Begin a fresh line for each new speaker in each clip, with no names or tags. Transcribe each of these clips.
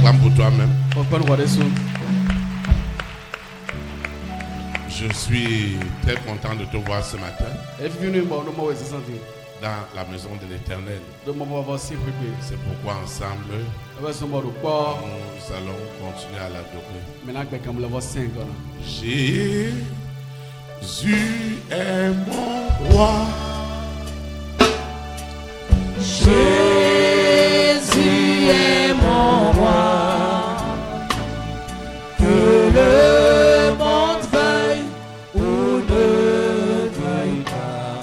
Acclame pour toi-même.
Pourquoi nous regardons ça?
Je suis très content de te voir ce matin
Et puis nous bon nous mauvais sentir.
dans la maison de l'Éternel.
De moment avoir si préparé.
C'est pourquoi ensemble,
Avec ce mot de quoi?
nous allons continuer à l'adorer.
Maintenant que comme l'avoir 5 ans.
Jésus est mon roi.
Jésus est mon roi. Que le monde veuille ou ne veuille pas.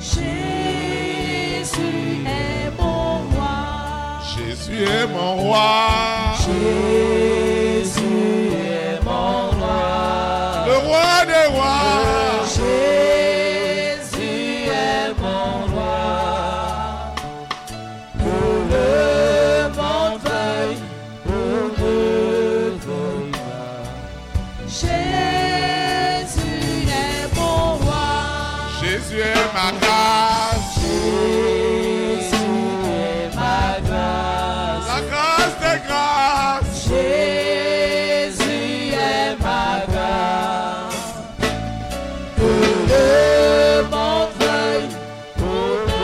Jésus est mon roi.
Jésus est mon roi.
Jésus est mon roi.
Le roi des rois.
Jésus est mon roi. Que le monde veuille ou ne veuille pas. Jésus est mon roi.
Jésus est ma grâce.
Jésus est ma grâce.
La grâce des grâces.
Jésus est ma grâce. Que le monde veuille ou ne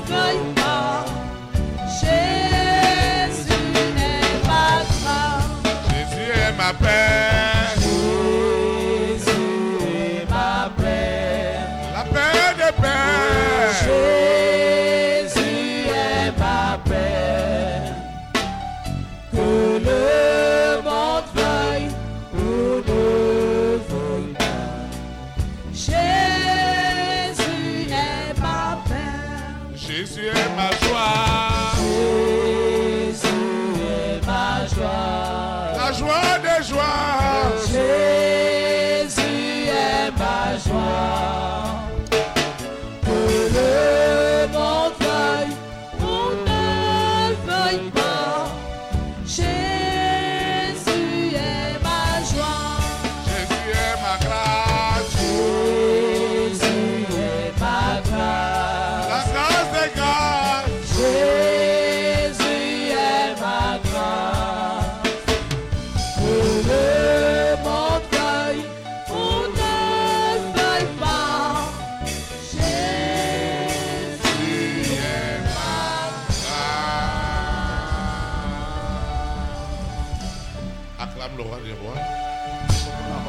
veuille pas. Jésus est ma grâce.
Jésus est ma paix.
Jésus est ma paix.
La paix des pères.
Jésus est ma paix. Que le monde veuille ou ne veuille pas. Jésus est ma paix.
Jésus est ma joie.
Jésus est ma joie.
La joie des joies.
Jésus est ma joie. Que le monde veuille ou ne veuille pas. Jésus est ma joie.
Jésus est ma grâce.
Jésus est ma grâce.
La grâce des grâces.
Jésus est ma grâce. Que le monde veuille ou ne veuille pas. Jésus est ma
Acclame le roi des rois.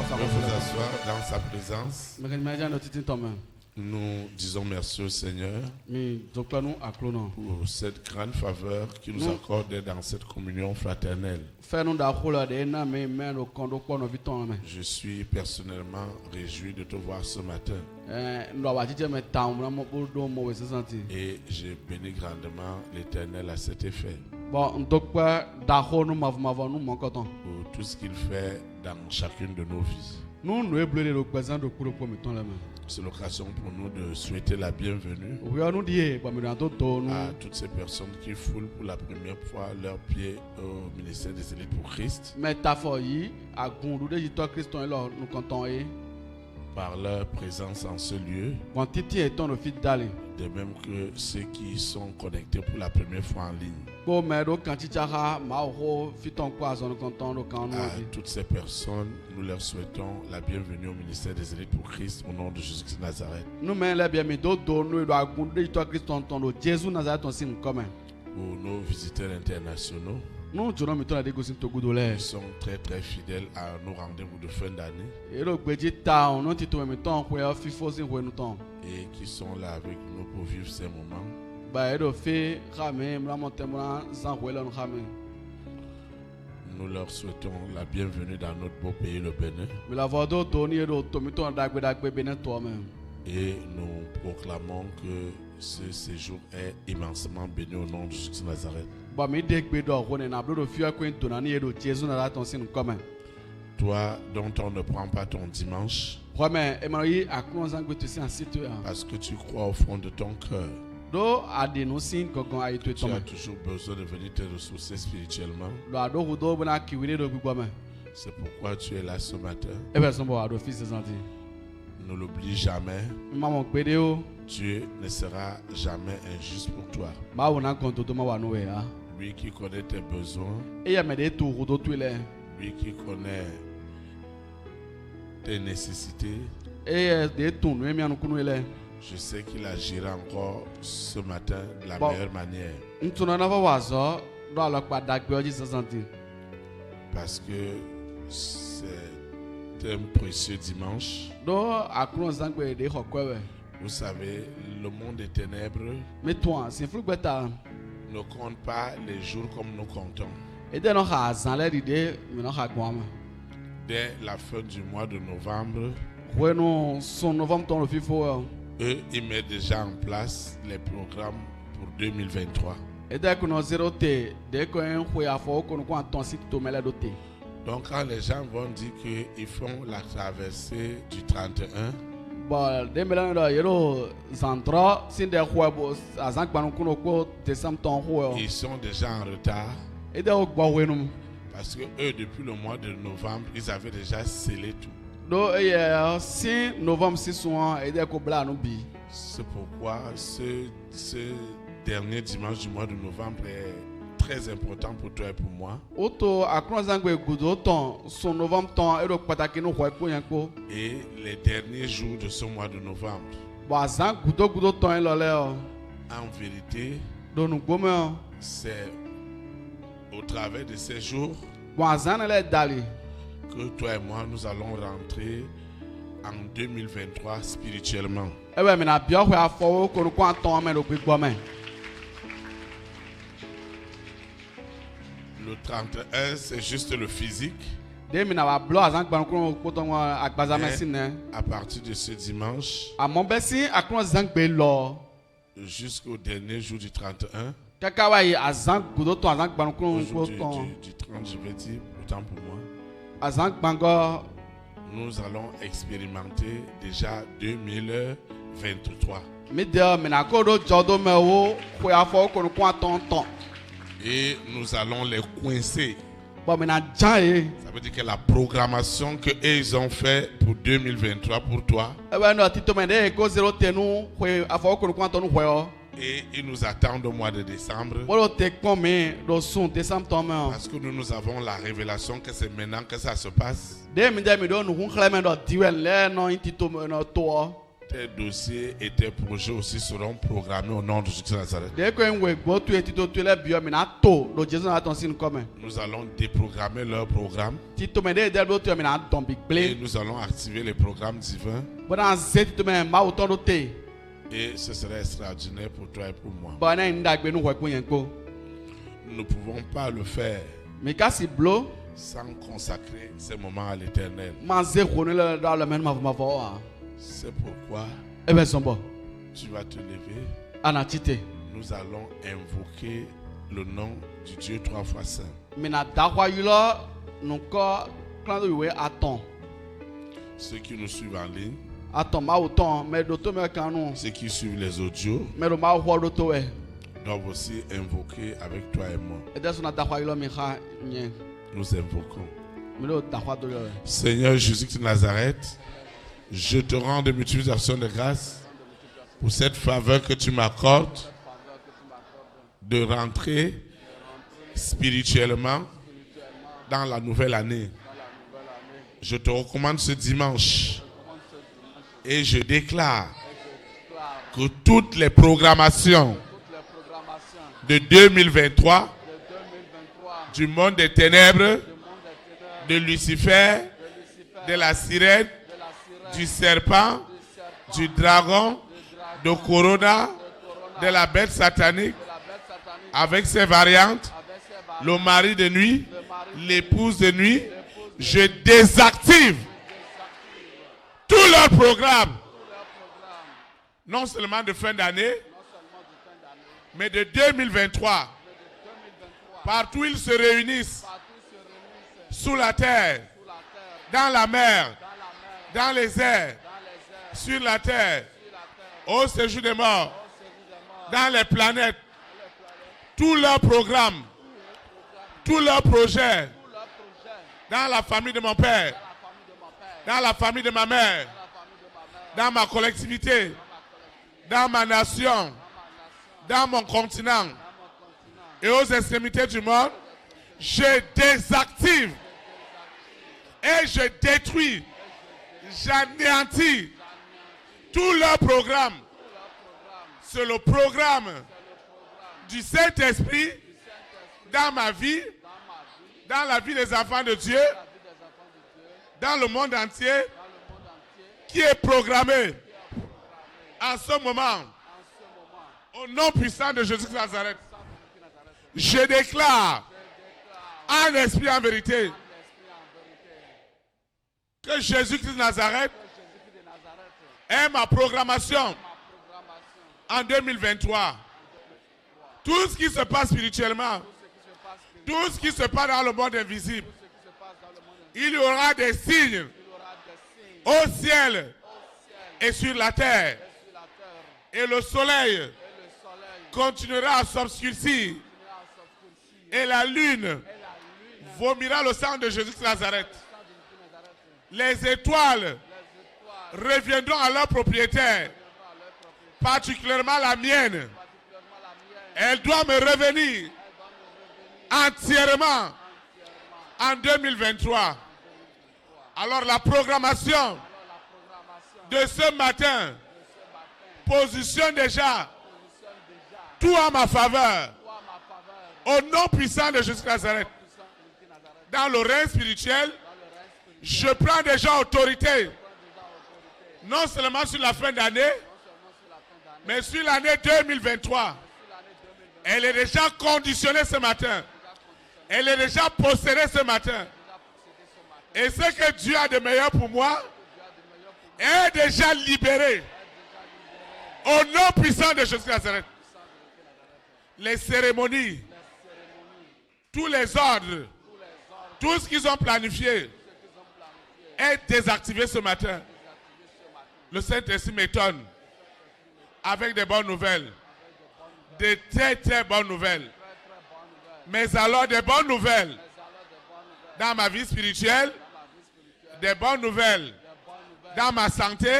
Veuillez vous asseoir dans sa présence.
Mais quand imagine notre petit homme.
Nous disons merci au Seigneur
Mais donc là nous acclonons.
pour cette grande faveur qu'il nous accorde dans cette communion fraternelle.
Faire nous d'accord là na mais nous quand quoi nous vitons mais.
Je suis personnellement réjoui de te voir ce matin
Nous avons dit mais temps vraiment pour nous mauvais sentir.
et j'ai béni grandement l'Éternel à cet effet
Bon donc quoi d'accord nous m'avons nous manquons temps.
pour tout ce qu'il fait dans chacune de nos vies.
Nous nous éblouir le présent de pour le premier temps là mais.
C'est l'occasion pour nous de souhaiter la bienvenue
Oui, nous dit bah mais dans tout nous.
à toutes ces personnes qui foulent pour la première fois leurs pieds au ministère des élites pour Christ
Mais ta folie à gondou de toi Christon et là nous comptons et
par leur présence en ce lieu,
quand titi est ton fils d'aller.
de même que ceux qui sont connectés pour la première fois en ligne.
Comme quand titi a ma ho fiton quoi nous comptons nous quand
À
nous.
toutes ces personnes, nous leur souhaitons la bienvenue au ministère des élites pour Christ au nom de Jésus-Christ de Nazareth.
Nous mais les bien mais d'autres nous doit gondou de toi Christon ton Jésus Nazareth on signe comme.
Pour nos visiteurs internationaux,
Nous je nous mettons la dégosin to goudolé.
ils sont très très fidèles à nos rendez-vous de fin d'année
Et le petit town nous tito mettons quoi fifo sin quoi nous ton.
et qui sont là avec nous pour vivre ces moments.
Bah et le fait ramé la monter moi sans quoi là nous ramé.
Nous leur souhaitons la bienvenue dans notre beau pays, le Bénin,
Mais la voix d'auto ni d'auto mettons dagbe bénin toi-même.
et nous proclamons que ce séjour est immensément béni au nom de Jésus de Nazareth.
Bah mais degbe do on na blo do fia ko ntona ni do Jésus Nazareth on signe comme.
Toi dont on ne prend pas ton dimanche
Ouais mais et moi à comment ça goûter c'est en site
parce que tu crois au fond de ton cœur.
do ade no sin gogon ayi to
Tu
to.
as toujours besoin de venir te ressourcer spirituellement.
Do ado hu do bana kiwire do gbigbo me.
C'est pourquoi tu es là ce matin.
E be so bo ado fils de santé.
Ne l'oublie jamais.
Maman gbede o.
Dieu ne sera jamais injuste pour toi.
Ma wona konto to ma wa no we ha.
Lui qui connaît tes besoins,
eye me de tu rodo tu le
lui qui connaît tes nécessités.
eye de tu nu mi anu kunu le
Je sais qu'il agira encore ce matin de la
Bon.
meilleure manière.
ntuna na va wazo do alo pa dagbe oji santi
Parce que c'est un précieux dimanche.
do akunu zangbe de hokwewe
Vous savez, le monde des ténèbres
me toi c'est flu beta
ne compte pas les jours comme nous comptons.
et de no ha zan le de mi no ha gwama
Dès la fin du mois de novembre,
bueno son novembre ton le fifo
eux, ils mettent déjà en place les programmes pour 2023.
et de kuno zero te de ko en hwe afo ko no ko anton si to mele do te
Donc quand les gens vont dire qu'ils font la traversée du 31,
bon de mele do yero zantro sin de hwe bo azan gbanu kuno ko décembre ton hwe
ils sont déjà en retard.
et de gbo wenum
Parce que eux, depuis le mois de novembre, ils avaient déjà scellé tout.
do si novembre 6 soin et de ko bla no bi
C'est pourquoi ce dernier dimanche du mois de novembre est très important pour toi et pour moi.
Oto akron zangbe gudo ton son novembre ton e do pataki no hwe ko yan ko
Et les derniers jours de ce mois de novembre.
bo azan gudo ton e lole o
En vérité,
do nu gbome o
c'est au travers de ces jours
bo azan le dali
que toi et moi, nous allons rentrer en 2023 spirituellement.
e be mi na bio hwe afo ko no ko anton me do gbigbo me
Le 31, c'est juste le physique.
de mi na ba blo azan gbanu ko ton agbaza me sin ne
À partir de ce dimanche
amon be si akron zangbe lo
jusqu'au dernier jour du 31,
kaka wa yi azan gudo ton azan gbanu ko
aujourd'hui
ton
du 30, je vais dire, autant pour moi,
azan gbango
nous allons expérimenter déjà 2023.
mi de mi na ko do jodo me wo hwe afo ko no ko anton ton
Et nous allons les coincer.
bo mi na jan e
Ça veut dire que la programmation qu'ils ont fait pour 2023 pour toi,
e be no tito me de ko zero tenu hwe afo ko no ko anton hwe o
et ils nous attendent au mois de décembre.
bo do te pon mi do sun décembre ton me o
Parce que nous avons la révélation que c'est maintenant que ça se passe.
de mi do nu hun khle me do diwen le no intito me no to o
Tes dossiers et tes projets aussi seront programmés au nom de Jésus de Nazareth.
de ko en we gbo tu intito tu le bio mi na to do Jesus na ton sin come
Nous allons déprogrammer leur programme
tito me de do tu mi na don big
et
play
nous allons activer les programmes divins.
bo na ze tito me ma o ton do te
Et ce serait extraordinaire pour toi et pour moi.
bo na ndagbe nu hwe ko yen ko
Nous ne pouvons pas le faire
mi ka si blo
sans consacrer ces moments à l'Éternel.
ma ze ko ne le da le men ma vo a
C'est pourquoi
e be son bo
tu vas te lever.
ana tite
Nous allons invoquer le nom du Dieu 3 fois saint.
mi na da hwa yu lo nu ko klan do we aton
Ceux qui nous suivent en ligne,
aton ma o ton me do to me kan nu
ceux qui suivent les audios,
me do ma hwa do to we
doivent aussi invoquer avec toi et moi.
e de so na da hwa yu lo mi ha nye
Nous invoquons.
mi do da hwa do yo
Seigneur Jésus de Nazareth, je te rends de multiples actions de grâce pour cette faveur que tu m'accordes de rentrer spirituellement dans la nouvelle année. Je te recommande ce dimanche et je déclare que toutes les programmations de 2023 du monde des ténèbres, de Lucifer, de la sirène, du serpent, du dragon, de Corona, de la bête satanique, avec ses variantes, le mari de nuit, l'épouse de nuit, je désactive tout leur programme, non seulement de fin d'année, mais de 2023. Partout où ils se réunissent, sous la terre, dans la mer, dans les airs, sur la terre, au séjour des morts, dans les planètes, tous leurs programmes, tous leurs projets, dans la famille de mon père, dans la famille de ma mère, dans ma collectivité, dans ma nation, dans mon continent, et aux extrémités du monde, je désactive et je détruis, j'anéantis tout leur programme. C'est le programme du Saint-Esprit dans ma vie, dans la vie des enfants de Dieu, dans le monde entier, qui est programmé en ce moment, au nom puissant de Jésus de Nazareth. Je déclare en esprit en vérité que Jésus-Christ de Nazareth est ma programmation en 2023. Tout ce qui se passe spirituellement, tout ce qui se passe dans le monde invisible, il y aura des signes au ciel et sur la terre. Et le soleil continuera à s'obscurcir. Et la lune vomira le sang de Jésus de Nazareth. Les étoiles reviendront à leur propriétaire, particulièrement la mienne. Elle doit me revenir entièrement en 2023. Alors la programmation de ce matin positionne déjà tout en ma faveur. Au nom puissant de Jésus de Nazareth. Dans le règne spirituel, je prends déjà autorité. Non seulement sur la fin d'année, mais sur l'année 2023. Elle est déjà conditionnée ce matin. Elle est déjà possédée ce matin. Et ce que Dieu a de meilleur pour moi est déjà libéré. Au nom puissant de Jésus de Nazareth. Les cérémonies, tous les ordres, tout ce qu'ils ont planifié est désactivé ce matin. Le Saint-Esprit m'étonne avec des bonnes nouvelles. Des très très bonnes nouvelles. Mais alors des bonnes nouvelles dans ma vie spirituelle, des bonnes nouvelles dans ma santé,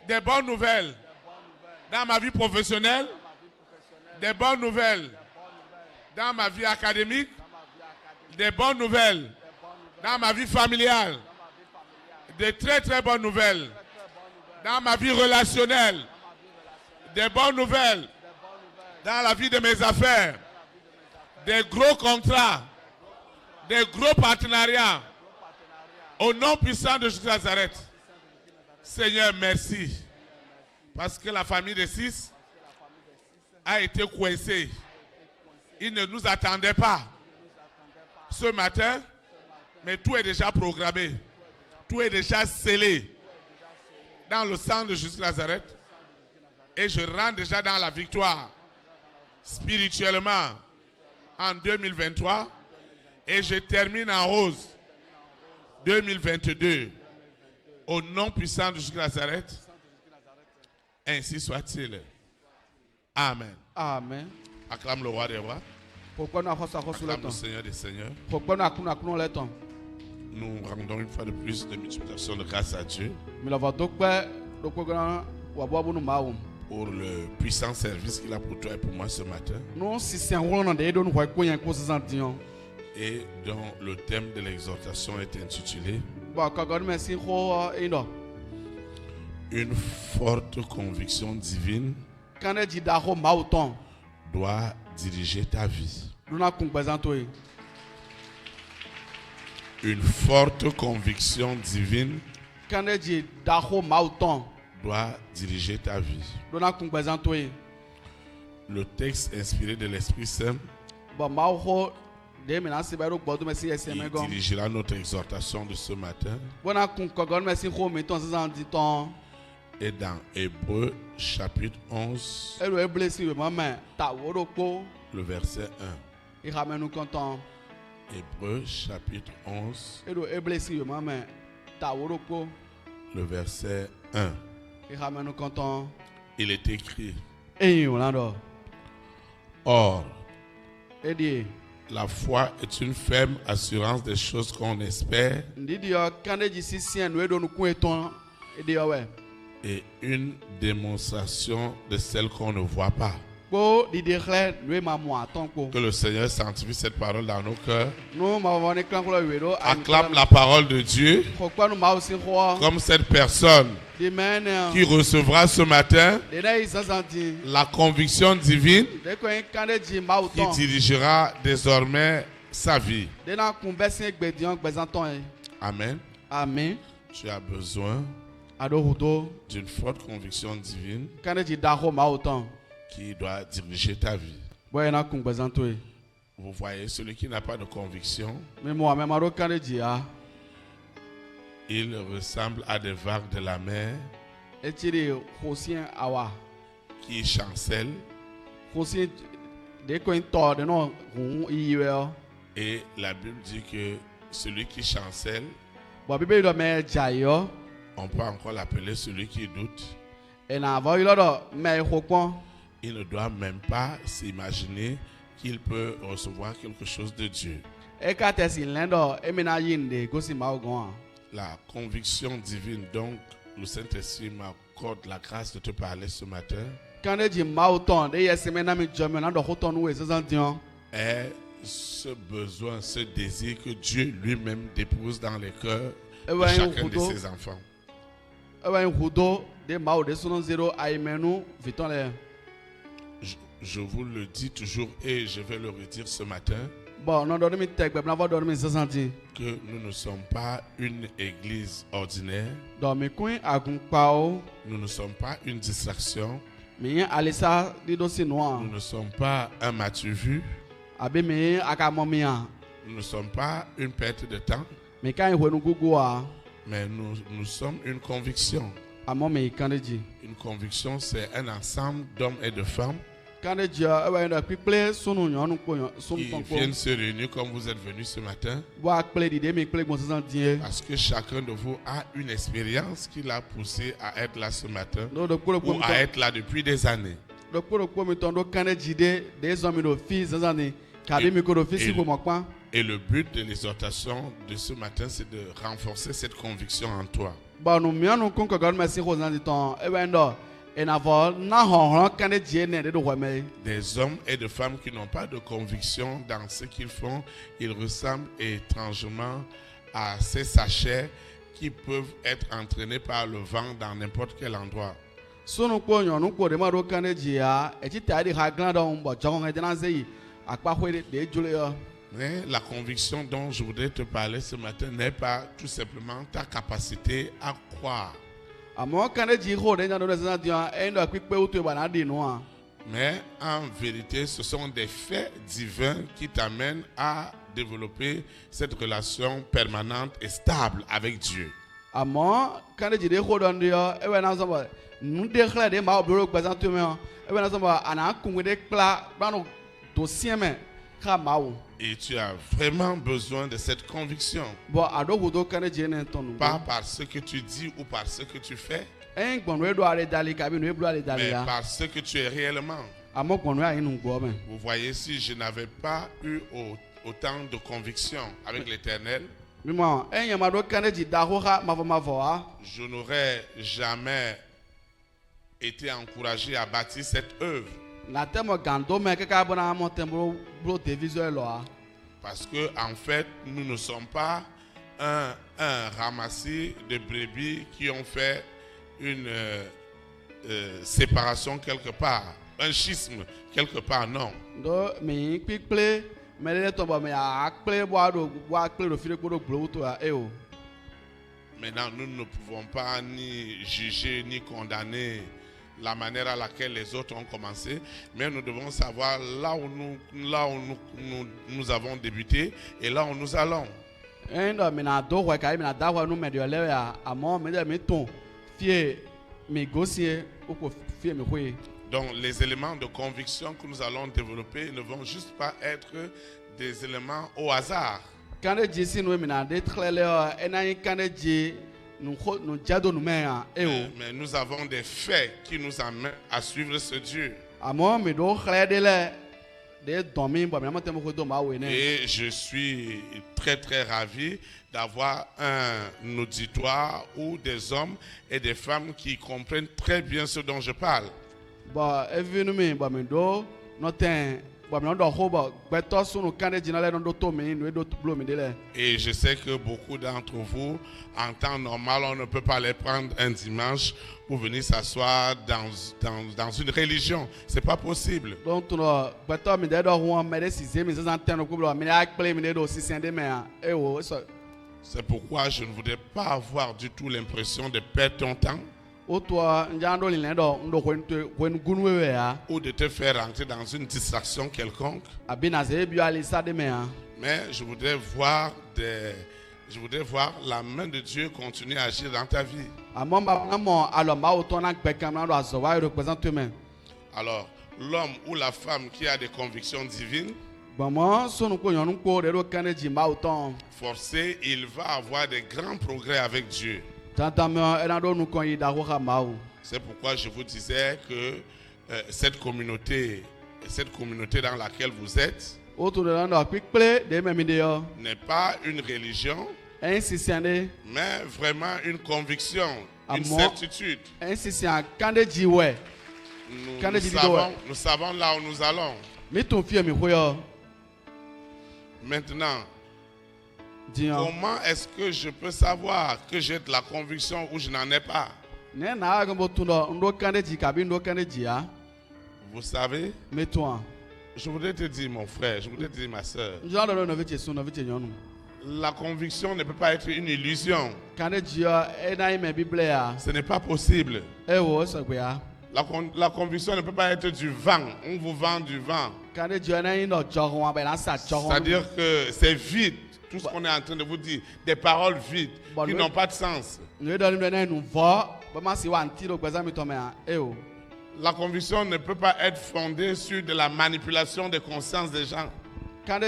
des bonnes nouvelles dans ma vie professionnelle, des bonnes nouvelles dans ma vie académique, des bonnes nouvelles dans ma vie familiale, des très très bonnes nouvelles dans ma vie relationnelle, des bonnes nouvelles dans la vie de mes affaires, des gros contrats, des gros partenariats. Au nom puissant de Jésus de Nazareth. Seigneur, merci. Parce que la famille de 6 a été coincée. Ils ne nous attendaient pas ce matin, mais tout est déjà programmé. Tout est déjà scellé dans le sang de Jésus de Nazareth. Et je rentre déjà dans la victoire spirituellement en 2023. Et je termine en rose 2022. Au nom puissant de Jésus de Nazareth. Ainsi soit-il. Amen.
Amen.
Acclame le roi des rois. Acclame le Seigneur des seigneurs. Nous rendons une fois de plus de multiplication de grâce à Dieu pour le puissant service qu'il a pour toi et pour moi ce matin. Et dont le thème de l'exhortation est intitulé Une forte conviction divine doit diriger ta vie. Une forte conviction divine doit diriger ta vie. Le texte inspiré de l'Esprit Saint il dirigera notre exhortation de ce matin. Et dans Hébreux chapitre 11, le verset 1. Hébreux chapitre 11, le verset 1. Il est écrit: Or, la foi est une ferme assurance des choses qu'on espère et une démonstration de celles qu'on ne voit pas.
kpo didi xlẽ nu ma mo atɔn kpo.
Que le Seigneur sanctifie cette parole dans nos cœurs.
Nu ma vɔ ne klan kple wi ɖo.
Acclame la parole de Dieu
Xɔ kpe nu ma si xɔ.
comme cette personne
Di mɛ ne.
qui recevra ce matin
De ne yi zazan di.
la conviction divine
De ko yin kan de dzi mawu
qui
tɔn.
dirigera désormais sa vie.
De na kun bɛ si gbediɔn gbɛzãtɔn ye.
Amen.
Ami.
Tu as besoin
Aɖo hudo.
d'une forte conviction divine
Kan de dzi da xɔ mawu tɔn.
qui doit diriger ta vie.
Bɔ yina kun gbɛzãtɔ ye.
Vous voyez, celui qui n'a pas de conviction,
Mi mo ame ma ɖo kan de dzi ya.
il ressemble à des vagues de la mer
Etsi de xɔsiɛ awa.
qui chancellent
Xɔsiɛ de ko yin tɔ de nɔ hun iyi wɛ.
et la Bible dit que celui qui chancelle,
Bɔn bíbélì dɔ mɛ dza yɔ.
on peut encore l'appeler celui qui doute.
Ena avɔ yi lɔ dɔ mɛ xɔ kpɔn.
Il ne doit même pas s'imaginer qu'il peut recevoir quelque chose de Dieu.
Eka tɛ si lɛ dɔ emina yi nde gosi mawu gɔn.
La conviction divine, donc le Saint-Esprit m'accorde la grâce de te parler ce matin,
Kan de dzi mawu tɔn de yɛ sɛmɛ na mi dzɔ mi na dɔ xɔtɔn nu ye sisan diɔn.
est ce besoin, ce désir que Dieu lui-même dépose dans les cœurs de
Ewa yin
chacun de
hudo.
ses enfants.
Ewa yin hudo de mawu de sunu zero ayimɛnu vitɔn lɛ.
Je vous le dis toujours et je vais le redire ce matin,
Bɔn nɔ dɔ de mi tɛ gbɛbina fɔ dɔ de mi sisan di.
que nous ne sommes pas une église ordinaire,
Dɔ mi kun agunkpawo.
nous ne sommes pas une distraction,
Mi yin alisa dido si nua.
nous ne sommes pas un matu vu,
Abe mi yin akamɔ mi yan.
nous ne sommes pas une perte de temps,
Mi ka yin huenu gugu wa.
mais nous sommes une conviction.
Amɔ mi kan de dzi.
Une conviction, c'est un ensemble d'hommes et de femmes
Kan de dzi ewa yin dɔ kpikple sunu nyɔnu kpo sunu
qui
tɔn kpo.
viennent se réunir comme vous êtes venus ce matin,
Bɔ akple dide mi kple gbɔn sisan di ye.
parce que chacun de vous a une expérience qui l'a poussé à être là ce matin
Do do kpo
ou
mi
à
tɔn.
être là depuis des années.
Do kpo mi tɔn do kan de dzi de zɔn mi do fi sisan ni. Kabi mi ko do fi si ko mɔ kpan.
Et le but de l'exhortation de ce matin, c'est de renforcer cette conviction en toi.
Bɔn nu mianu kun kɔkɔ mi si ko sisan di tɔn ewa yin dɔ enafɔ na hɔnhɔn kan de dzi ne de do xɔ mɛ.
Des hommes et des femmes qui n'ont pas de conviction dans ce qu'ils font, ils ressemblent étrangement à ces sachets qui peuvent être entraînés par le vent dans n'importe quel endroit.
Sunu kpo nyɔnu kpo de ma do kan de dzi ya etsi ta de ha glan dɔ bɔ jɔn ŋɛ dena se yi akpaxɔ de dzo le yɔ.
Mais la conviction dont je voudrais te parler ce matin n'est pas tout simplement ta capacité à croire,
Amewo kan de dzi xɔ de nya do de sisan di yɔ eyin dɔ kpikpe woto ba na di nua.
mais en vérité, ce sont des faits divins qui t'amènent à développer cette relation permanente et stable avec Dieu.
Amewo kan de dzi de xɔ dɔ ndi yɔ ewa na zɔn bɔ nu de xlẽ de ma wo bolo gbɛzã to mi yɔ ewa na zɔn bɔ ana kun de kpla gbanu do siɛ mɛ xa ma wo.
Et tu as vraiment besoin de cette conviction.
Bɔn aɖo hudo kan de dzi ne tɔn nu.
Pas par ce que tu dis ou par ce que tu fais,
Eyin gbɔnu eɖo ale dali kabi nu eblo ale dali
mais
la.
par ce que tu es réellement.
Amewo gbɔnu ayi nu gbɔ me.
Vous voyez, si je n'avais pas eu autant de conviction avec l'Éternel,
Mimɔ eyin ma ɖo kan de dzi da xoxa mavɔmavɔ wa.
je n'aurais jamais été encouragé à bâtir cette œuvre.
Nate mɔ gando me kaka bena amɔ tɛ blo télévision lɔa.
Parce que, en fait, nous ne sommes pas un ramassis de brebis qui ont fait une séparation quelque part, un schisme quelque part, non.
Do mi kpikple me ɖe tɔ bɔ me akple bo akple do fi ɖe kpo do gblɔ wuto ya o.
Maintenant, nous ne pouvons pas ni juger ni condamner la manière à laquelle les autres ont commencé, mais nous devons savoir là où nous avons débuté et là où nous allons.
Eyin dɔ mina do xɔ kayi mina da xɔ nu me ɖe lɛ ya amewo mi de mi tɔn fie mi gosie wokɔ fie mi hoe.
Donc les éléments de conviction que nous allons développer ne vont juste pas être des éléments au hasard.
Kan de dzi si nu mina de xlẽ lɛ yɔ ena yi kan de dzi nu dzado nu me ya o.
Mais nous avons des faits qui nous amènent à suivre ce Dieu.
Amewo mi do xlẽ de lɛ de dɔn mi bɔ mina mɔ tɛ mo ko do ma woe ne.
Et je suis très très ravi d'avoir un auditoire où des hommes et des femmes qui comprennent très bien ce dont je parle.
But every no me, but me do nothing. But me no ho but better so no can de no do to me no do blow me de.
Et je sais que beaucoup d'entre vous, en temps normal, on ne peut pas les prendre un dimanche pour venir s'asseoir dans une religion. C'est pas possible.
Donc no better me de do ho me de 6e me 60 no ko blow me a play me de do 6e me eh oh so.
C'est pourquoi je ne voudrais pas avoir du tout l'impression de perdre ton temps
O toi njando li do ndo ko gunu ya.
ou de te faire rentrer dans une distraction quelconque.
Abina ze bi ali sa de me a.
Mais je voudrais voir la main de Dieu continuer à agir dans ta vie. Alors, l'homme ou la femme qui a des convictions divines, forcé, il va avoir des grands progrès avec Dieu. C'est pourquoi je vous disais que cette communauté dans laquelle vous êtes n'est pas une religion, mais vraiment une conviction, une certitude. Nous savons là où nous allons. Maintenant, comment est-ce que je peux savoir que j'ai de la conviction ou je n'en ai pas? Vous savez, je voudrais te dire, mon frère, je voudrais te dire, ma soeur, la conviction ne peut pas être une illusion. Ce n'est pas possible. La conviction ne peut pas être du vent. On vous vend du vent. C'est-à-dire que c'est vide. Tout ce qu'on est en train de vous dire, des paroles vides qui n'ont pas de sens. La conviction ne peut pas être fondée sur de la manipulation des consciences des gens. Comme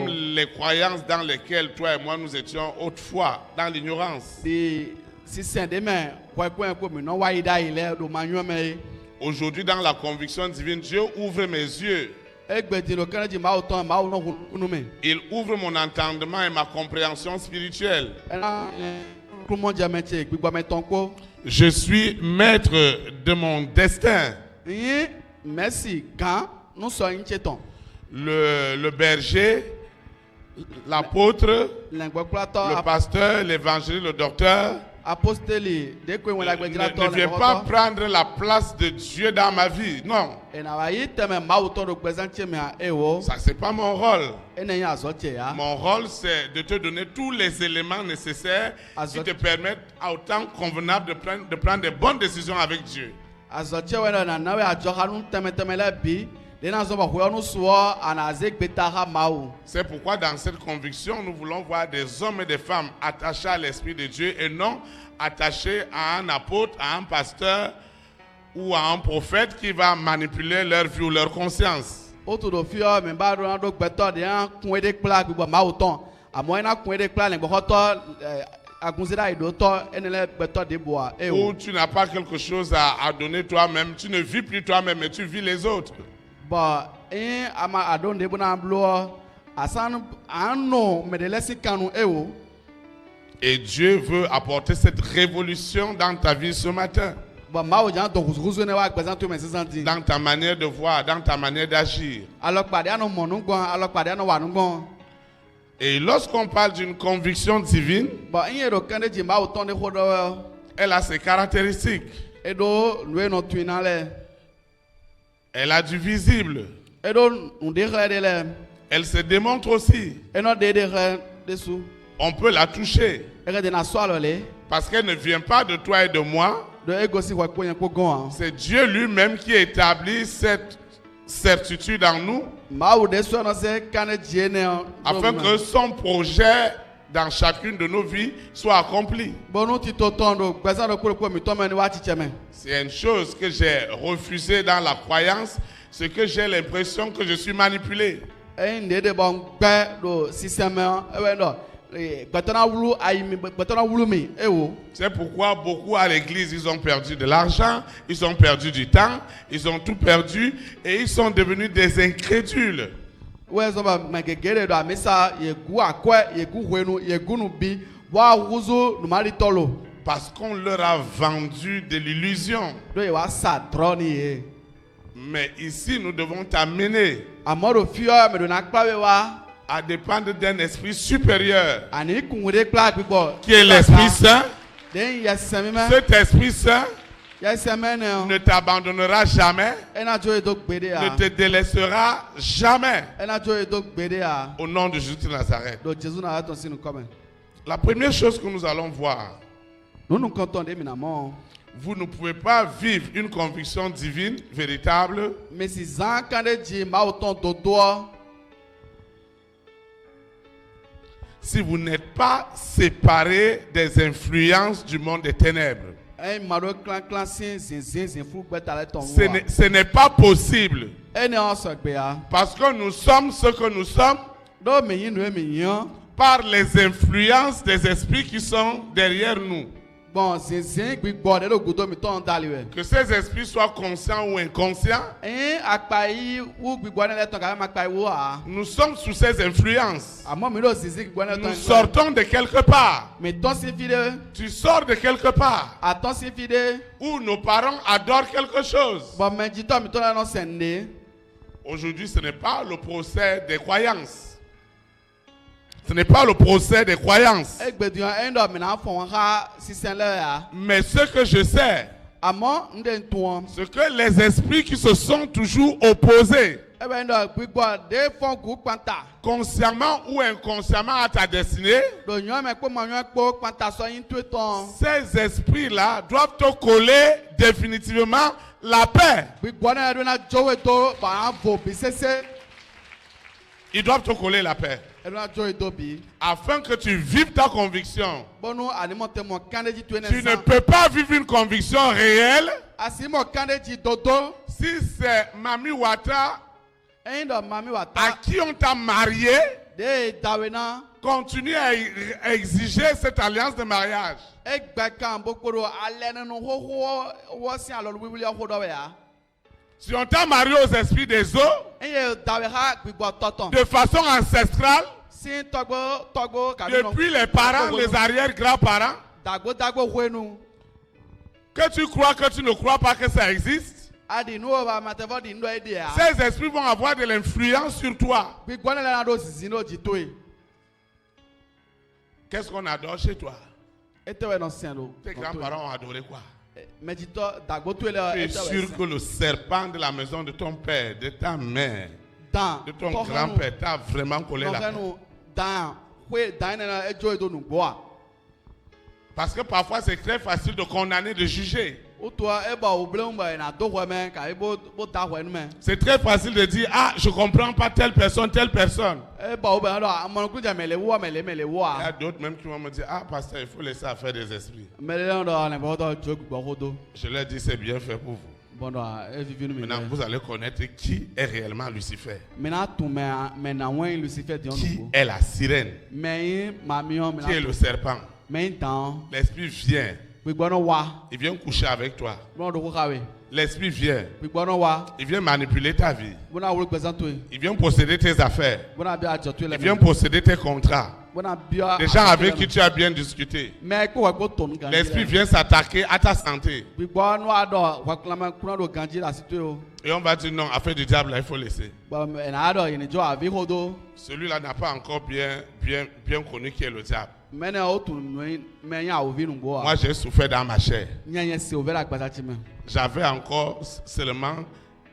les croyances dans lesquelles toi et moi nous étions autrefois, dans l'ignorance. Aujourd'hui, dans la conviction divine, Dieu ouvre mes yeux. Il ouvre mon entendement et ma compréhension spirituelle. Je suis maître de mon destin. Le berger, l'apôtre, le pasteur, l'évangéliste, le docteur ne vient pas prendre la place de Dieu dans ma vie. Non. Ça, c'est pas mon rôle. Mon rôle, c'est de te donner tous les éléments nécessaires qui te permettent, à autant convenable, de prendre des bonnes décisions avec Dieu. C'est pourquoi dans cette conviction, nous voulons voir des hommes et des femmes attachés à l'Esprit de Dieu et non attachés à un apôtre, à un pasteur ou à un prophète qui va manipuler leur vie ou leur conscience. Ou tu n'as pas quelque chose à donner toi-même, tu ne vis plus toi-même, mais tu vis les autres. Et Dieu veut apporter cette révolution dans ta vie ce matin. Dans ta manière de voir, dans ta manière d'agir. Et lorsqu'on parle d'une conviction divine, elle a ses caractéristiques. Elle a du visible. Elle se démontre aussi. On peut la toucher. Parce qu'elle ne vient pas de toi et de moi. C'est Dieu lui-même qui établit cette certitude en nous. Afin que son projet dans chacune de nos vies soit accompli. C'est une chose que j'ai refusée dans la croyance, c'est que j'ai l'impression que je suis manipulé. C'est pourquoi beaucoup à l'église, ils ont perdu de l'argent, ils ont perdu du temps, ils ont tout perdu et ils sont devenus des incrédules. Parce qu'on leur a vendu de l'illusion.
ɖo yewoa sa drɔ ni ye.
Mais ici, nous devons t'amener
Amewo ɖo fiɔ me ɖo na kpla be wa.
à dépendre d'un esprit supérieur,
Ani kun ɖe kpla gbɔ.
qui est l'Esprit Saint.
Den yɛsɛmi mɛ.
Cet Esprit Saint
Yɛsɛmɛ ne
ne t'abandonnera jamais,
ena dzo edo gbe ɖe
ne
ya.
te délaissera jamais.
Ena dzo edo gbe ɖe ya.
Au nom de Jésus de Nazareth.
Do Jesu na atɔ si nukɔme.
La première chose que nous allons voir,
Nunu kɔntɔn de mina mɔ.
vous ne pouvez pas vivre une conviction divine véritable
Mesi zan kan ɖe dzi mawu tɔn dodoa.
si vous n'êtes pas séparé des influences du monde des ténèbres.
Eye ma ɖo klan si zin fu gbɛta le tɔn
Ce n'est- ce n'est pas possible
Ene wɔn sɔ gbe ya.
parce que nous sommes ce que nous sommes
Ɖo mi yi nu ye mi yiɔ.
par les influences des esprits qui sont derrière nous.
Bon zin gbigbɔ ɖe ɖo godo mi tɔn da li wɛ.
Que ces esprits soient conscients ou inconscients,
Eye akpa yi wu gbigbɔ ne le tɔn gabe ma akpa yi wo a.
nous sommes sous ces influences.
Amɔ mi ɖo zizi gbigbɔ ne
Nous
tɔn.
sortons de quelque part.
Mi tɔn si fi ɖe.
Tu sors de quelque part
Atɔn si fi ɖe.
où nos parents adorent quelque chose.
Bon mɛ dzitɔ mi tɔn le nɔ sɛn de.
Aujourd'hui, ce n'est pas le procès des croyances. Ce n'est pas le procès des croyances.
Egbedu eye ɖɔ mi na fɔn ha sisɛn le ya.
Mais ce que je sais,
Amɔ n de tɔn.
c'est que les esprits qui se sont toujours opposés,
Ebe ɖɔ gbigbɔ de fɔn gu kpanta.
consciemment ou inconsciemment à ta destinée,
Do nyɔ mɛ kpɔ ma nyɔ kpɔ kpanta sɔ yin to tɔn.
ces esprits-là doivent te coller définitivement la paix.
Gbigbɔ ne ɖo na dzowe do ba vo bi sese.
Ils doivent te coller la paix
Ɖo na dzowe do bi.
afin que tu vives ta conviction.
Bɔnu alimɔ tɛ mɔ kan ɖe dzi to ene
Tu ne
san.
peux pas vivre une conviction réelle
Asi mɔ kan ɖe dzi dodo.
si c'est Mami Wata
Eyin ɖɔ mami wa
à
ta.
qui on t'a marié
De dawe na.
continue à exiger cette alliance de mariage.
Egbe kan bokpo ɖo alɛ nenu xoxo wɔ si alɔ wuli xɔ ɖɔ wɛ ya.
Si on t'a marié aux esprits des eaux
Eye dawe ha gbigbɔ tɔtɔn.
de façon ancestrale,
Si tɔgbo kabi nɔ.
depuis les parents, les arrière-grands-parents,
Dagbo hoe
que tu crois que tu ne crois pas que ça existe,
Adi nu ba matɛfɔ di nu edi ya.
ces esprits vont avoir de l'influence sur toi.
Gbigbɔ ne le na ɖo zizi n'o dzi to ye.
Qu'est-ce qu'on adore chez toi?
Ete wɛ nɔ sian do.
Tes grands-parents ont adoré quoi?
Mɛdzitɔ dagbo to ye le
Tu es
ete wɛ
sûr
sian.
que le serpent de la maison de ton père, de ta mère,
Dan
de ton grand-père t'a vraiment collé la paix.
tɔxɛnu dan hoe dan nena edzo ye do nugboa.
Parce que parfois c'est très facile de condamner, de juger.
Wotoa eba wo ble ŋu be na do xɔe mɛ ka ye bo da xɔe nu mɛ.
C'est très facile de dire, ah, je comprends pas telle personne, telle personne.
Eba wo be na ɖɔ amɔnukulu dza mɛ le woa mɛ le
Il y a
woa.
d'autres même qui vont me dire, ah, pasteur, il faut laisser affaire des esprits.
Mɛ le ɖɔ ne bɔ dɔ dzo gbigbɔ ko do.
Je leur dis, c'est bien fait pour vous.
Bɔn dɔ evivi nu mi
Maintenant,
lɛ.
vous allez connaître qui est réellement Lucifer.
Mina tun mɛ na wɔn Lucifer diɔn
Qui
nugbo.
est la sirène?
Mɛ yi mamiɔ
Qui est
mina
le serpent?
mɛ yi dan
L'esprit vient,
gbigbɔ ne wa.
il vient coucher avec toi.
Bɔn do ko ka we.
L'esprit vient,
Gbigbɔ ne wa.
il vient manipuler ta vie.
Bona wolo gbɛzãn to ye.
Il vient posséder tes affaires.
Bona bi adzɔ to ye le
Il vient posséder tes contrats.
Bona bia.
Les gens avec qui tu as bien discuté.
Mɛ kó wɛ kó tonu ganji.
L'esprit vient s'attaquer à ta santé.
Gbigbɔ nua dɔ wakulama kuna do ganji la si to ye o.
Et on va dire non, affaire du diable, là, il faut laisser.
Bɔn ɛna dɔ yini jɔ avi ko do.
Celui-là n'a pas encore bien connu qui est le diable.
Mɛ ne o tun nɔ mɛ nya awovi nugbo
Moi,
wa.
j'ai souffert dans ma chair.
Nyɛ si o bɛ la gbɛzãn ti mɛ.
J'avais encore seulement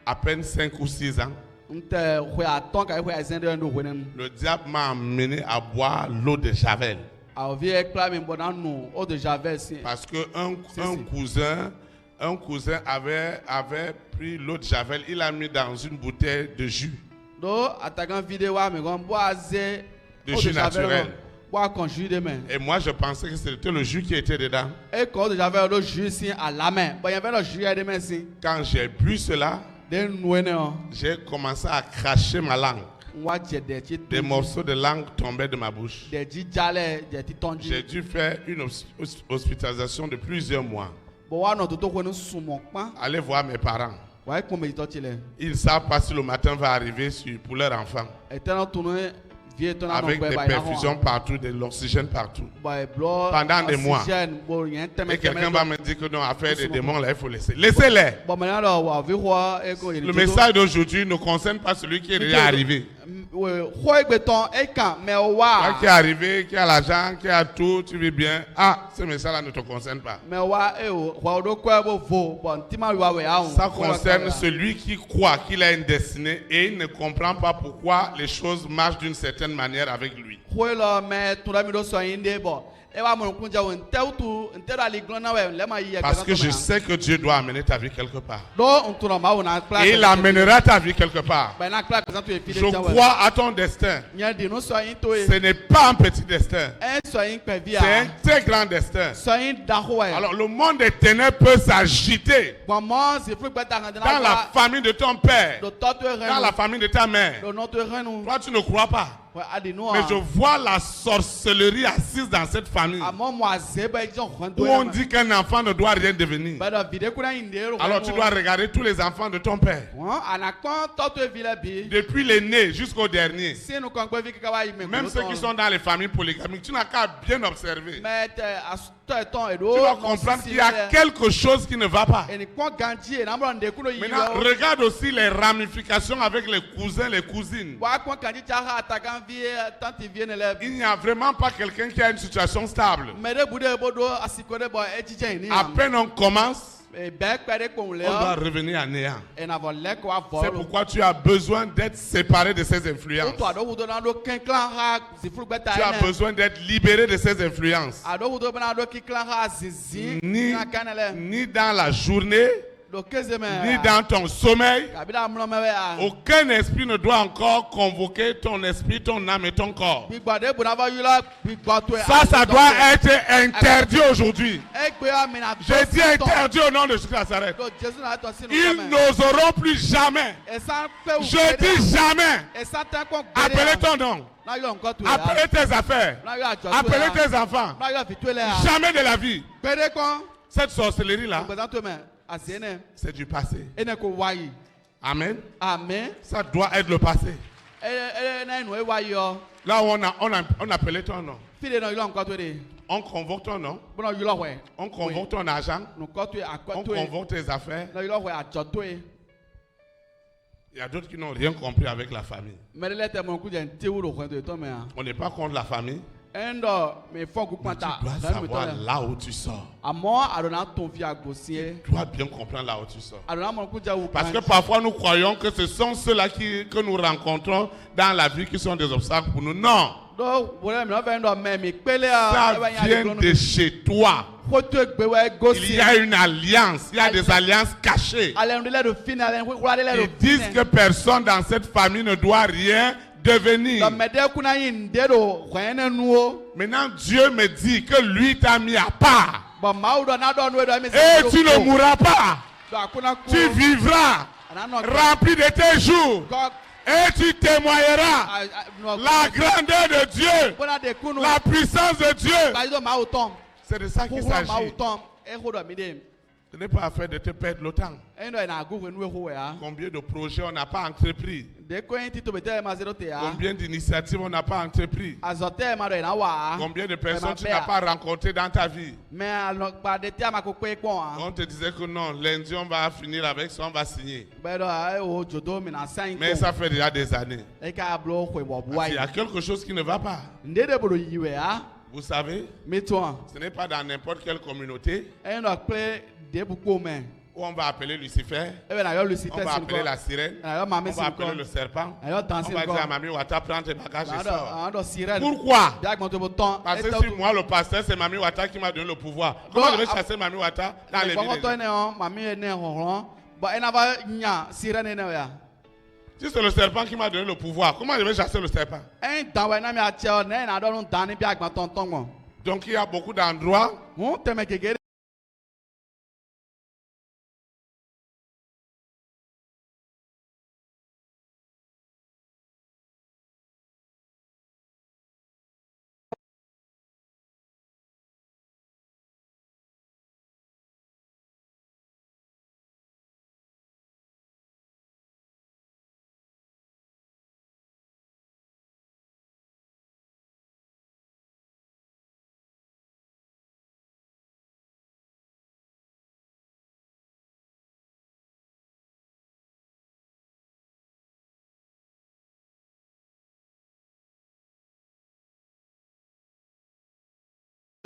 à peine 5 ou 6 ans.
N tɛ hoe atɔn ka ye hoe azɛn de do hoe ne nu.
Le diable m'a amené à boire l'eau de Javel.
Awovi yɛ kpla mi bɔ na nu o de javel si.
Parce que un
Si.
cousin avait pris l'eau de Javel, il l'a mis dans une bouteille de jus.
Do atagan vi de wa mi kɔn bɔ aze.
De jus naturel.
Bɔ akɔn jus de mɛ.
Et moi, je pensais que c'était le jus qui était dedans.
E kɔ o de javel do jus si a lamɛ. Bɔn yɛn fɛ dɔ jus yɛ de mɛ si.
Quand j'ai bu cela,
De nue ne o.
j'ai commencé à cracher ma langue.
Wa jɛ dɛti
Des
to.
morceaux de langue tombaient de ma bouche.
Dɛti jalɛ dɛti tɔnji.
J'ai dû faire une hospitalisation de plusieurs mois.
Bɔn wa nɔ toto ko ne sumɔ kpan.
Allez voir mes parents.
Wa ye kpɔn mɛ jitɔ ti lɛ.
Ils ne savent pas si le matin va arriver pour leur enfant.
Etɛnɛ tunu
avec des perfusions partout, de l'oxygène partout. Pendant des mois. Et quelqu'un va me dire que non, affaire des démons, là, il faut laisser. Laissez-les. Le message d'aujourd'hui ne concerne pas celui qui est déjà arrivé. Toi qui est arrivé, qui a l'argent, qui a tout, tu vis bien. Ah, ce message-là ne te concerne pas. Ça concerne celui qui croit qu'il a une destinée et il ne comprend pas pourquoi les choses marchent d'une certaine manière avec lui. Parce que je sais que Dieu doit amener ta vie quelque part. Et il amènera ta vie quelque part. Je crois à ton destin. Ce n'est pas un petit destin. C'est un très grand destin. Alors le monde des ténèbres peut s'agiter dans la famille de ton père, dans la famille de ta mère. Toi, tu ne crois pas. Mais je vois la sorcellerie assise dans cette famille où on dit qu'un enfant ne doit rien devenir. Alors tu dois regarder tous les enfants de ton père, depuis l'aîné jusqu'au dernier, même ceux qui sont dans les familles polygamiques. Tu n'as qu'à bien observer. Tu dois comprendre qu'il y a quelque chose qui ne va pas. Maintenant, regarde aussi les ramifications avec les cousins, les cousines. Il n'y a vraiment pas quelqu'un qui a une situation stable. À peine on commence, on doit revenir à néant. C'est pourquoi tu as besoin d'être séparé de ces influences. Tu as besoin d'être libéré de ces influences. Ni dans la journée, ni dans ton sommeil. Aucun esprit ne doit encore convoquer ton esprit, ton âme et ton corps. Ça doit être interdit aujourd'hui. J'ai dit interdit au nom de Jésus Nazareth. Ils n'oseront plus jamais. Je dis jamais. Appeler ton nom. Appeler tes affaires. Appeler tes enfants. Jamais de la vie. Cette sorcellerie-là, c'est du passé. Amen.
Amen.
Ça doit être le passé. Là où on appelait ton nom. On convoque ton nom. On convoque ton argent. On convoque tes affaires. Il y a d'autres qui n'ont rien compris avec la famille. On n'est pas contre la famille. Mais tu dois savoir là où tu sors. Tu dois bien comprendre là où tu sors. Parce que parfois nous croyons que ce sont ceux-là que nous rencontrons dans la vie qui sont des obstacles pour nous. Non. Ça vient de chez toi. Il y a une alliance. Il y a des alliances cachées. Ils disent que personne dans cette famille ne doit rien devenir. Maintenant, Dieu me dit que lui t'a mis à part. Et tu ne mourras pas. Tu vivras rempli de tes jours. Et tu témoigneras la grandeur de Dieu, la puissance de Dieu. C'est de ça qu'il s'agit. Ce n'est pas affaire de te perdre le temps. Combien de projets on n'a pas entrepris? Combien d'initiatives on n'a pas entrepris? Combien de personnes tu n'as pas rencontrées dans ta vie? On te disait que non, lundi on va finir avec ça, on va signer. Mais ça fait déjà des années. Il y a quelque chose qui ne va pas. Vous savez, ce n'est pas dans n'importe quelle communauté où on va appeler Lucifer, on va appeler la sirène, on va appeler le serpent, on va dire à Mami Wata, prends tes bagages et sors. Pourquoi? Parce que si moi le pasteur, c'est Mami Wata qui m'a donné le pouvoir. Comment je vais chasser Mami Wata dans les villes? Si c'est le serpent qui m'a donné le pouvoir, comment je vais chasser le serpent? Donc il y a beaucoup d'endroits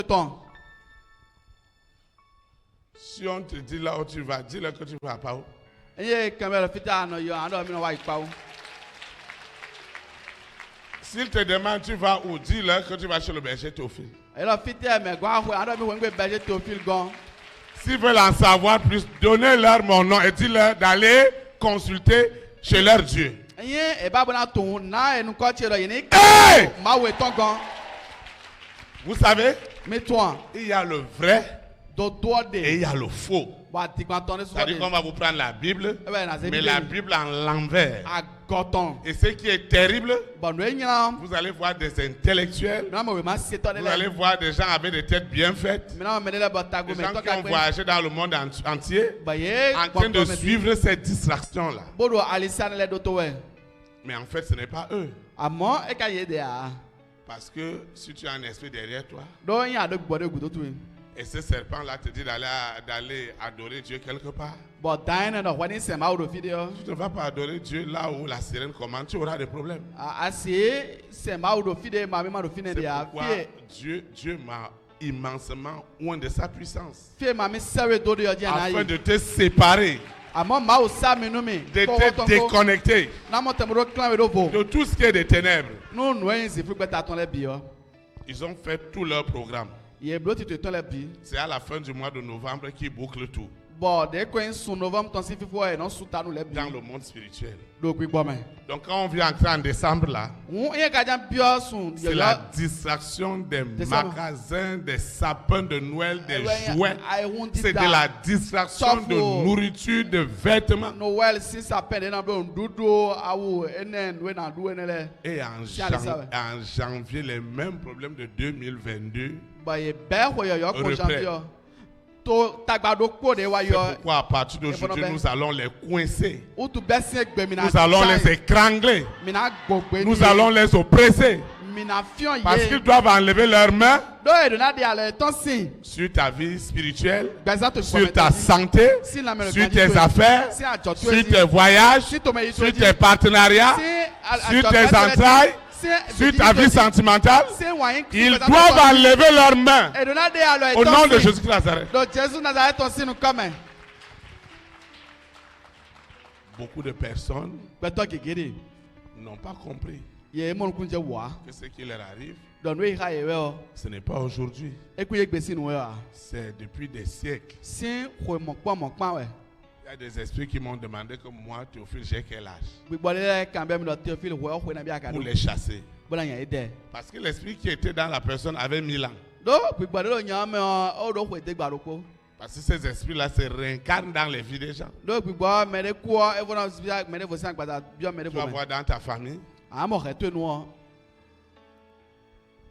temps.
Si on te dit là où tu vas, dis-leur que tu ne vas pas où.
Et quand même, le fait à yo, on doit me pas où.
S'il te demande tu vas où, dis-leur que tu vas chez le berger Théophile.
Et le fait à me quoi, on doit me berger Théophile gon.
S'ils veulent en savoir plus, donnez-leur mon nom et dis-leur d'aller consulter chez leur Dieu.
Et bah bon ton na et nous quoi tu es
Hey!
Ma où est ton gon?
Vous savez,
Mais toi,
il y a le vrai
dodo
et il
de.
y a le faux.
Bah tu t'entends sur
C'est-à-dire qu'on va vous prendre la Bible,
Ouais, na
mais la Bible en l'envers.
à goton.
Et ce qui est terrible,
Bon nous nyam.
vous allez voir des intellectuels,
Non mais ma c'est ton
vous allez voir des gens avec des têtes bien faites,
maintenant me la batago
des
mais
gens
toi
qui ont voyagé dans le monde entier,
bah yé
en train de suivre ces distractions-là.
bodo alisane le doto ouais.
Mais en fait, ce n'est pas eux.
Amo e ka yede a.
Parce que si tu as un esprit derrière toi,
Do yin ado gbode gudo tu.
et ce serpent-là te dit d'aller adorer Dieu quelque part,
Bo daine no wani se ma do video.
tu ne vas pas adorer Dieu là où la sirène commande, tu auras des problèmes.
Asi se ma do fide ma ma do fine
C'est
dia.
pourquoi Dieu m'a immensément oint de sa puissance,
Fie ma mi sewe do de yodi na
afin
yi.
de te séparer,
Amo ma o sa mi no mi.
de te déconnecter
Na mo te mo do clan we do bo.
de tout ce qui est des ténèbres.
No no yin si fu gbeta ton le bi yo.
Ils ont fait tout leur programme.
Ye blo ti to ton le bi.
C'est à la fin du mois de novembre qu'ils bouclent tout
Bo de ko en sun novembre ton si fifo e no suta no le bi.
dans le monde spirituel.
Do ku gbo me.
Donc quand on vient entrer en décembre là,
Won yin ka jan bio sun
c'est la distraction des
Décembre.
magasins, des sapins de Noël, des jouets.
Ai won di
C'est de
da.
la distraction
Sauf
de
au-
nourriture, de vêtements.
Noël si ça peine na be ndudo awu enen we na du enele.
Et en,
C'est à ça, ouais.
en janvier, les mêmes problèmes de 2022.
Ba ye be ho yo ko
Reprend.
janvier. To tagbado ko de wa
C'est
yo.
pourquoi à partir d'aujourd'hui, nous allons les coincer.
Ou tu be si egbe mi na.
Nous allons les étrangler.
mi na gbogbe
Nous allons les oppresser.
mi na fion
Parce
ye.
qu'ils doivent enlever leurs mains
Do e do na de ale ton si.
sur ta vie spirituelle,
Gbaza to
sur ta santé,
Si la me le
sur
kandi
tes
to-
affaires,
Si a jotu
sur
ezi.
tes voyages,
Si to me yi to
sur
di.
tes partenariats, sur tes entrailles, sur ta vie sentimentale. Ils doivent enlever leurs mains
E do na de ale
au
ton
nom de
si.
Jésus-Christ Nazareth.
Do Jésus Nazareth ton si nous comme.
Beaucoup de personnes
Beto kigiri.
n'ont pas compris
Ye mon kunje wa.
que ce qui leur arrive,
Don we ha ye we o.
ce n'est pas aujourd'hui,
E ku ye gbesi nu we a.
c'est depuis des siècles.
Si ko mo pa we.
Il y a des esprits qui m'ont demandé que moi, Théophile, j'ai quel âge
Gbigbo le kan be mi do Théophile wo ho na bi aka
pour
do.
les chasser.
Bola yan ide.
Parce que l'esprit qui était dans la personne avait 1000 ans.
Do gbigbo lo yan me o do ho de gbaro ko.
Parce que ces esprits-là se réincarnent dans les vies des gens.
Do gbigbo me de ku o e vona bia me de vo san gbada bio me de
Tu vas
vo.
voir dans ta famille,
Amo re to nu o.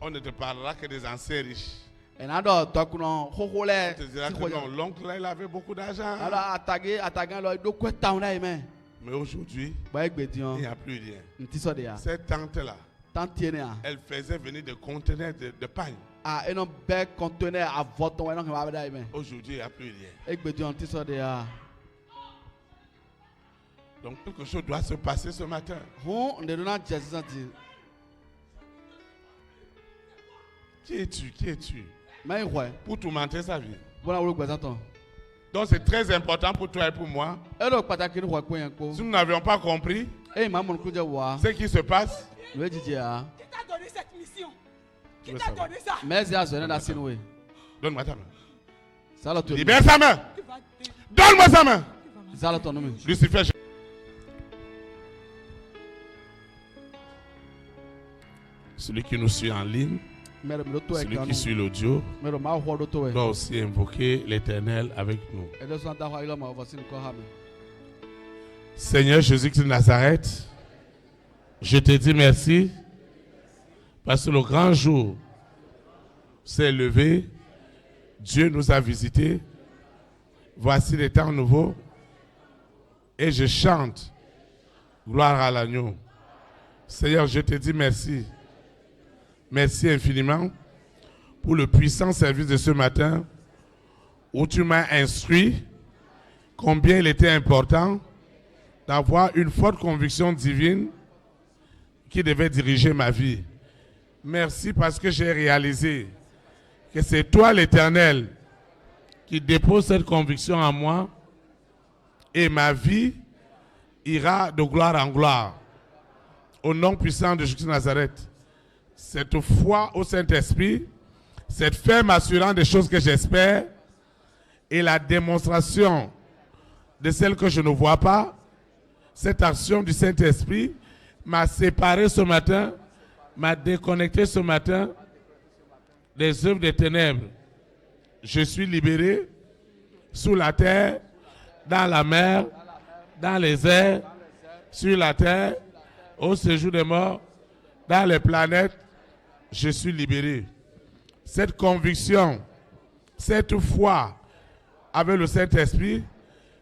on ne te parlera que des anciens riches.
E na do to kuno ho ho le.
On te dira que non, l'oncle là, il avait beaucoup d'argent.
Ala atagan lo do ku ta una me.
Mais aujourd'hui,
Ba egbe di
il
on.
n'y a plus rien.
Nti so de ya.
Cette tante-là,
Tant tiene a.
elle faisait venir des conteneurs de pain.
Ah, et non be conteneur à voton e non ba da me.
Aujourd'hui, il n'y a plus rien.
Egbe di on ti so de ya.
Donc, quelque chose doit se passer ce matin.
Hun nde do na Jesus santi.
Qui es-tu? Qui es-tu?
Mais ouais.
Pour tourmenter sa vie.
Bona wo gbe santon.
Donc, c'est très important pour toi et pour moi.
E do pataki ni wa ko yan ko.
Si nous n'avions pas compris
E ma mon kunje wa.
ce qui se passe,
Lo ejije a.
Qui t'a donné cette mission?
tu
Qui
veux
t'a
savoir.
donné ça?
Mais ya zo na sin we.
Donne-moi ta main.
Sala to.
Libère sa main.
Tu vas te-
Donne-moi sa main.
Sala to no mi.
Lucifer. Celui qui nous suit en ligne,
Mero mi do to e
celui
kan.
qui suit l'audio,
Mero ma ho do to e.
doit aussi invoquer l'Éternel avec nous.
E do san ta ho ilo ma o sin ko ha mi.
Seigneur Jésus-Christ de Nazareth, je te dis merci parce que le grand jour s'est levé, Dieu nous a visités, voici les temps nouveaux et je chante gloire à l'agneau. Seigneur, je te dis merci. Merci infiniment pour le puissant service de ce matin où tu m'as instruit combien il était important d'avoir une forte conviction divine qui devait diriger ma vie. Merci parce que j'ai réalisé que c'est toi l'Éternel qui dépose cette conviction en moi et ma vie ira de gloire en gloire. Au nom puissant de Jésus de Nazareth, cette foi au Saint-Esprit, cette ferme assurance des choses que j'espère et la démonstration de celles que je ne vois pas, cette action du Saint-Esprit m'a séparé ce matin, m'a déconnecté ce matin des œuvres des ténèbres. Je suis libéré sous la terre, dans la mer, dans les airs, sur la terre, au séjour des morts, dans les planètes. Je suis libéré. Cette conviction, cette foi avec le Saint-Esprit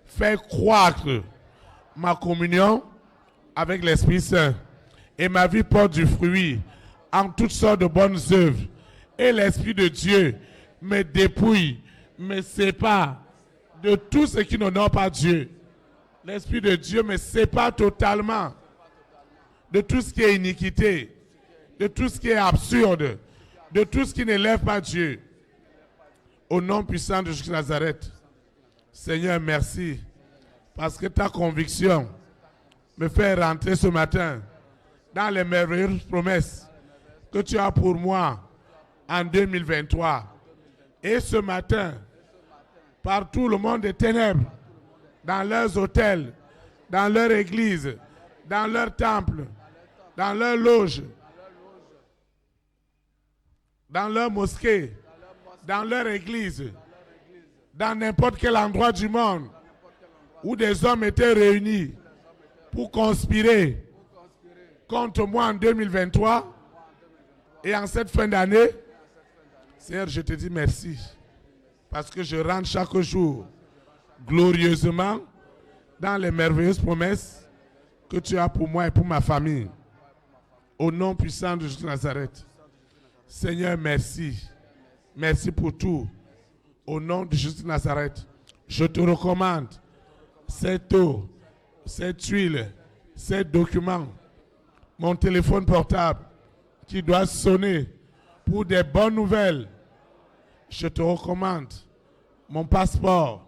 fait croître ma communion avec l'Esprit Saint. Et ma vie porte du fruit en toutes sortes de bonnes œuvres. Et l'Esprit de Dieu me dépouille, me sépare de tout ce qui n'honore pas Dieu. L'Esprit de Dieu me sépare totalement de tout ce qui est iniquité, de tout ce qui est absurde, de tout ce qui n'élève pas Dieu. Au nom puissant de Jésus de Nazareth, Seigneur, merci, parce que ta conviction me fait rentrer ce matin dans les merveilleuses promesses que tu as pour moi en 2023. Et ce matin, partout le monde des ténèbres, dans leurs hôtels, dans leurs églises, dans leurs temples, dans leurs loges, dans leurs mosquées, dans leurs églises, dans n'importe quel endroit du monde où des hommes étaient réunis pour conspirer contre moi en 2023 et en cette fin d'année. Seigneur, je te dis merci parce que je rentre chaque jour glorieusement dans les merveilleuses promesses que tu as pour moi et pour ma famille. Au nom puissant de Jésus de Nazareth. Seigneur, merci. Merci pour tout. Au nom de Jésus de Nazareth, je te recommande cette eau, cette huile, ces documents, mon téléphone portable qui doit sonner pour des bonnes nouvelles. Je te recommande mon passeport,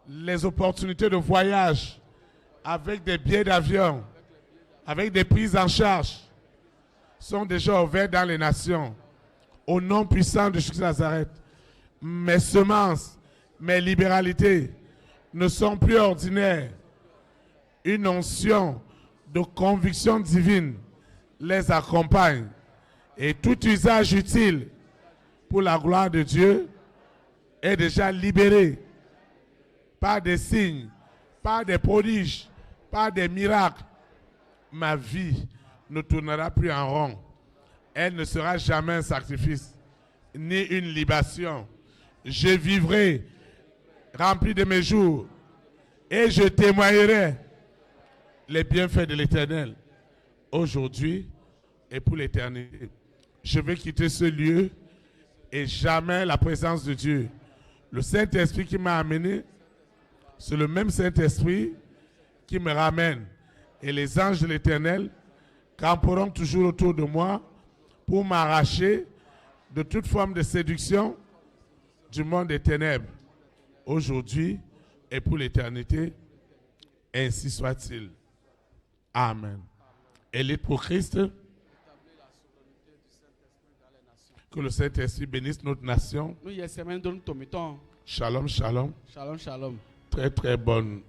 les opportunités de voyage avec des billets d'avion, avec des prises en charge, sont déjà ouverts dans les nations. Au nom puissant de Jésus de Nazareth, mes semences, mes libéralités ne sont plus ordinaires. Une onction de conviction divine les accompagne. Et tout usage utile pour la gloire de Dieu est déjà libéré par des signes, par des prodiges, par des miracles. Ma vie ne tournera plus en rond. Elle ne sera jamais un sacrifice, ni une libation. Je vivrai rempli de mes jours et je témoignerai les bienfaits de l'Éternel aujourd'hui et pour l'éternité. Je vais quitter ce lieu et jamais la présence de Dieu. Le Saint-Esprit qui m'a amené, c'est le même Saint-Esprit qui me ramène. Et les anges de l'Éternel camperont toujours autour de moi pour m'arracher de toute forme de séduction du monde des ténèbres, aujourd'hui et pour l'éternité. Ainsi soit-il. Amen. Élite pour Christ. Que le Saint-Esprit bénisse notre nation. Shalom, shalom.
Shalom, shalom.
Très, très bonne